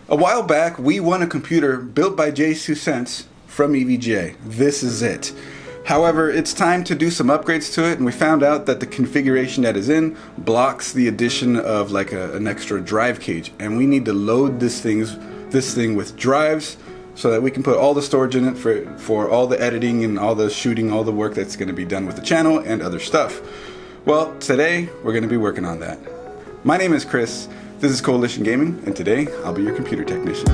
A while back, we won a computer built by Jayztwocents from EVGA. This is it. However, it's time to do some upgrades to it, and we found out that the configuration that is in blocks the addition of like an extra drive cage, and we need to load this thing with drives so that we can put all the storage in it for all the editing and all the shooting, all the work that's going to be done with the channel and other stuff. Well, today we're going to be working on that. My name is Chris. This is Coalition Gaming, and today I'll be your computer technician.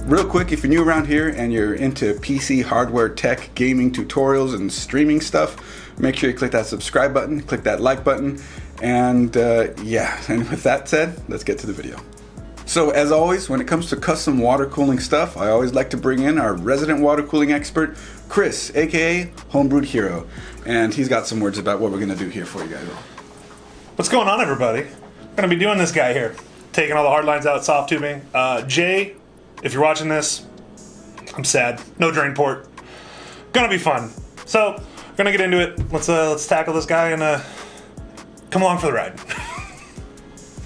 Real quick, if you're new around here and you're into PC hardware tech, gaming tutorials, and streaming stuff, make sure you click that subscribe button, click that like button, and yeah, and with that said, let's get to the video. So as always, when it comes to custom water cooling stuff, I always like to bring in our resident water cooling expert, Chris, aka Homebrewed Hero, and he's got some words about what we're gonna do here for you guys. What's going on, everybody? We're gonna be doing this guy here, taking all the hard lines out, soft tubing. Jay, if you're watching this, I'm sad. No drain port. Gonna be fun. So, we're gonna get into it. Let's tackle this guy and come along for the ride.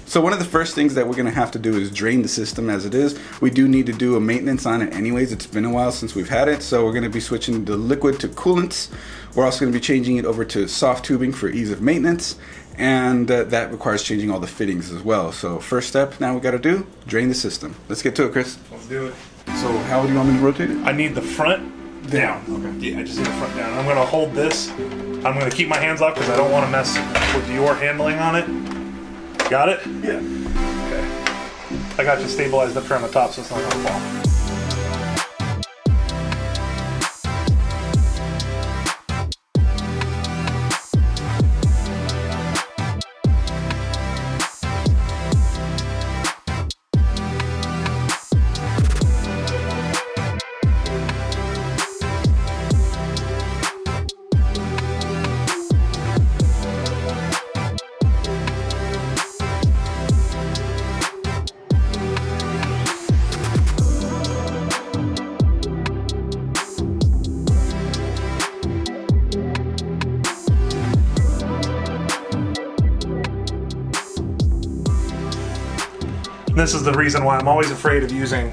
So one of the first things that we're going to have to do is drain the system as it is. We do need to do a maintenance on it anyways. It's been a while since we've had it, so we're going to be switching the liquid to coolants. We're also going to be changing it over to soft tubing for ease of maintenance, and that requires changing all the fittings as well. So first step now we got to do, drain the system. Let's get to it, Chris. Let's do it. So how do you want me to rotate it? I need the front down. Okay. Yeah, I just need the front down. I'm going to hold this. I'm going to keep my hands off because I don't want to mess with your handling on it. Got it? Yeah. Okay. I got you stabilized up here on the top so it's not gonna fall. This is the reason why I'm always afraid of using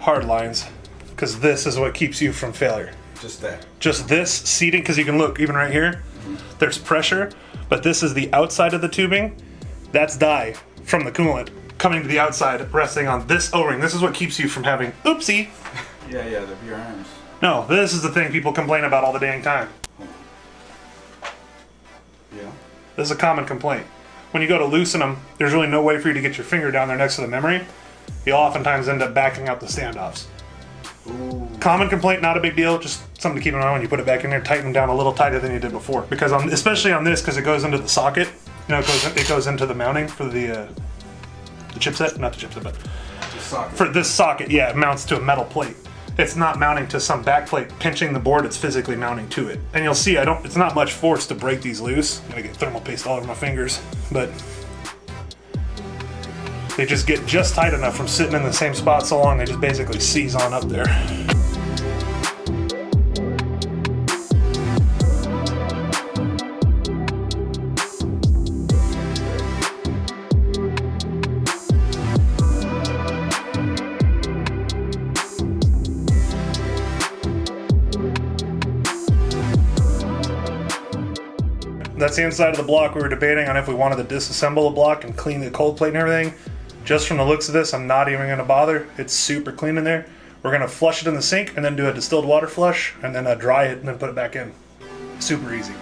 hard lines, because this is what keeps you from failure. Just that. Just this seating, because you can look even right here, there's pressure, but this is the outside of the tubing. That's dye from the coolant coming to the outside, resting on this O-ring. This is what keeps you from having, oopsie. Yeah, the VRMs. No, this is the thing people complain about all the dang time. Yeah. This is a common complaint. When you go to loosen them, there's really no way for you to get your finger down there next to the memory. You'll oftentimes end up backing out the standoffs. Ooh. Common complaint, not a big deal, just something to keep in mind when you put it back in there. Tighten them down a little tighter than you did before. Because especially on this, because it goes into the socket, you know, it goes into the mounting for the chipset, not the chipset, but The socket. for this socket, yeah, it mounts to a metal plate. It's not mounting to some back plate pinching the board, it's physically mounting to it. And you'll see, it's not much force to break these loose. I'm gonna get thermal paste all over my fingers, but they just get just tight enough from sitting in the same spot so long, they just basically seize on up there. That's the inside of the block. We were debating on if we wanted to disassemble the block and clean the cold plate and everything. Just from the looks of this, I'm not even going to bother. It's super clean in there. We're going to flush it in the sink and then do a distilled water flush and then dry it and then put it back in. Super easy.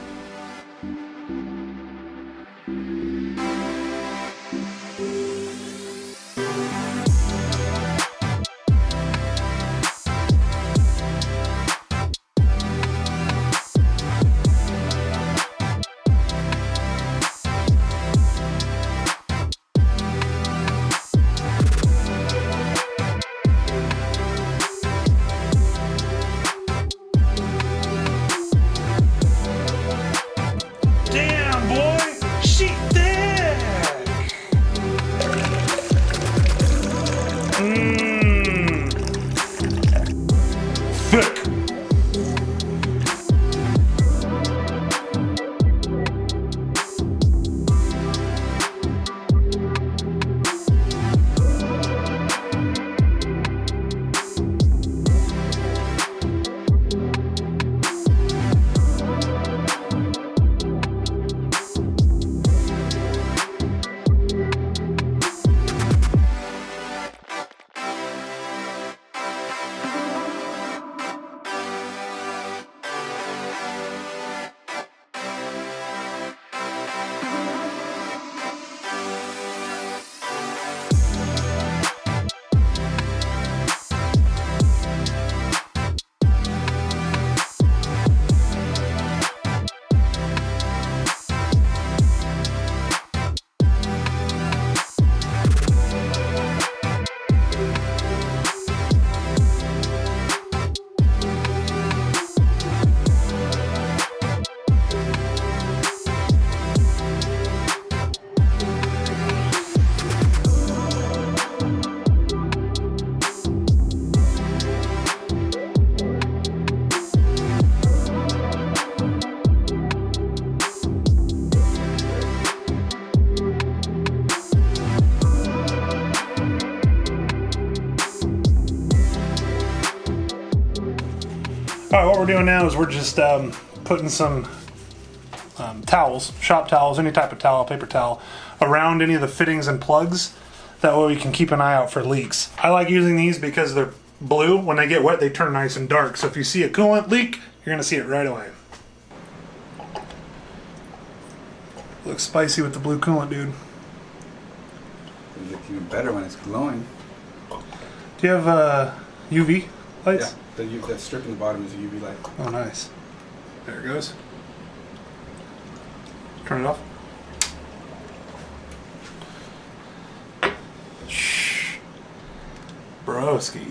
All right, what we're doing now is we're just putting some towels, shop towels, any type of towel, paper towel, around any of the fittings and plugs. That way we can keep an eye out for leaks. I like using these because they're blue. When they get wet, they turn nice and dark. So if you see a coolant leak, you're gonna see it right away. Looks spicy with the blue coolant, dude. It looks even better when it's glowing. Do you have UV lights? Yeah, that strip in the bottom is a UV light. Oh, nice. There it goes. Turn it off. Shh. Broski.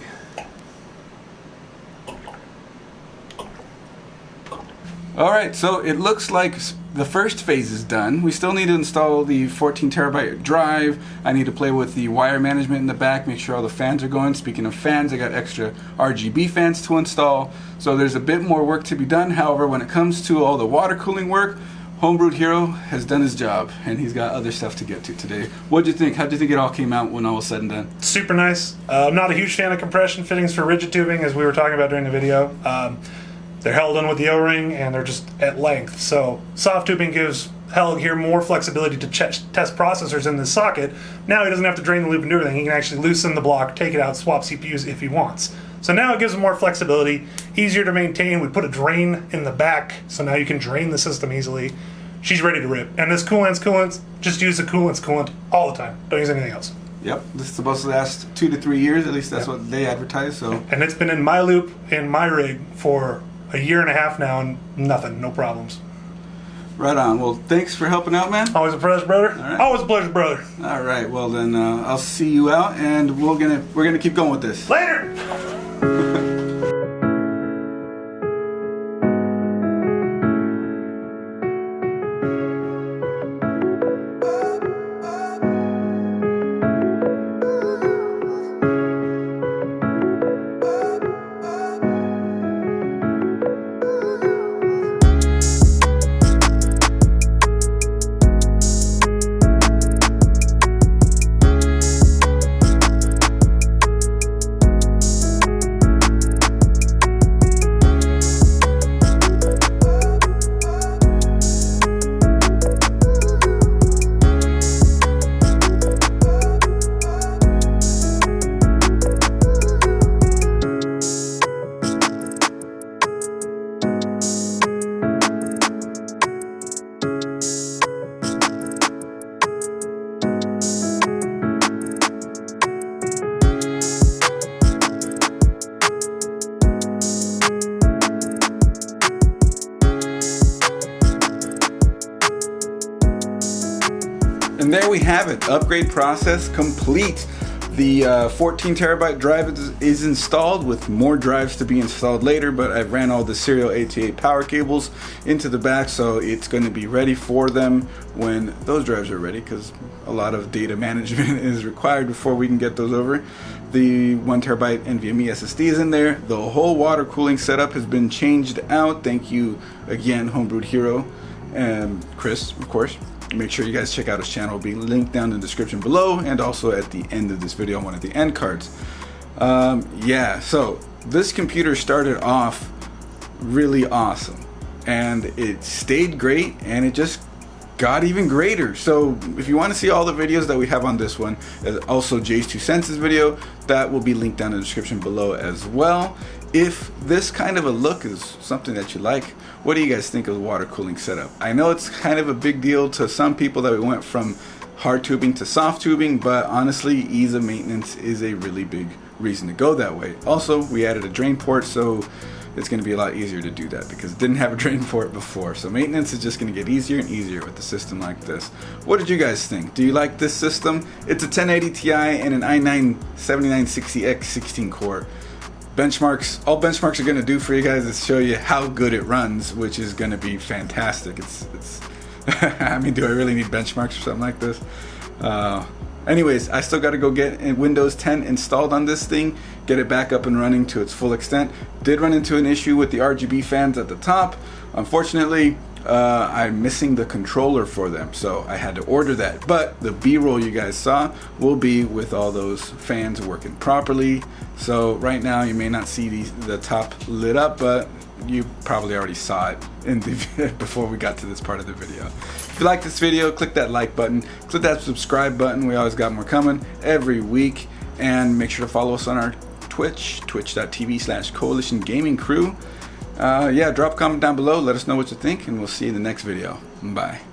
All right, so it looks like the first phase is done. We still need to install the 14 terabyte drive. I need to play with the wire management in the back, make sure all the fans are going. Speaking of fans, I got extra RGB fans to install. So there's a bit more work to be done. However, when it comes to all the water cooling work, Homebrewed Hero has done his job, and he's got other stuff to get to today. What'd you think? How'd you think it all came out when all was said and done? Super nice. I'm not a huge fan of compression fittings for rigid tubing, as we were talking about during the video. They're held in with the O-ring, and they're just at length. So soft tubing gives Helg here more flexibility to test processors in this socket. Now he doesn't have to drain the loop and do everything. He can actually loosen the block, take it out, swap CPUs if he wants. So now it gives him more flexibility, easier to maintain. We put a drain in the back, so now you can drain the system easily. She's ready to rip. And this coolant, just use the coolant all the time. Don't use anything else. Yep, this is supposed to last 2 to 3 years. At least that's what they advertise. So. And it's been in my loop, in my rig, for a year and a half now, and nothing, no problems. Right on. Well, thanks for helping out, man. Always a pleasure, brother. All right. Always a pleasure, brother. All right. Well, then I'll see you out, and we're gonna keep going with this. Later. And there we have it. Upgrade process complete. The 14 terabyte drive is installed, with more drives to be installed later, but I've ran all the serial 8-to-8 power cables into the back, so it's going to be ready for them when those drives are ready, because a lot of data management is required before we can get those over. The 1 terabyte NVMe SSD is in there. The whole water cooling setup has been changed out. Thank you again, Homebrewed Hero, and Chris, of course. Make sure you guys check out his channel. It'll be linked down in the description below, and also at the end of this video on one of the end cards. Yeah, so this computer started off really awesome, and it stayed great, and it just got even greater. So if you want to see all the videos that we have on this one, also Jayztwocents' video, that will be linked down in the description below as well. If this kind of a look is something that you like, what do you guys think of the water cooling setup? I know it's kind of a big deal to some people that we went from hard tubing to soft tubing, but honestly, ease of maintenance is a really big reason to go that way. Also, we added a drain port, so it's going to be a lot easier to do that because it didn't have a drain port before. So maintenance is just going to get easier and easier with a system like this. What did you guys think? Do you like this system? It's a 1080 Ti and an i9 7960X 16 core. Benchmarks, all benchmarks are going to do for you guys is show you how good it runs, which is going to be fantastic. It's I mean, do I really need benchmarks for something like this? Anyways, I still got to go get Windows 10 installed on this thing, get it back up and running to its full extent. Did run into an issue with the RGB fans at the top. Unfortunately, I'm missing the controller for them, so I had to order that. But the B-roll you guys saw will be with all those fans working properly. So right now you may not see the top lit up, but you probably already saw it in the before we got to this part of the video. If you like this video, click that like button, click that subscribe button. We always got more coming every week. And make sure to follow us on our Twitch, twitch.tv/Coalition Gaming Crew. Yeah, drop a comment down below. Let us know what you think, and we'll see you in the next video. Bye.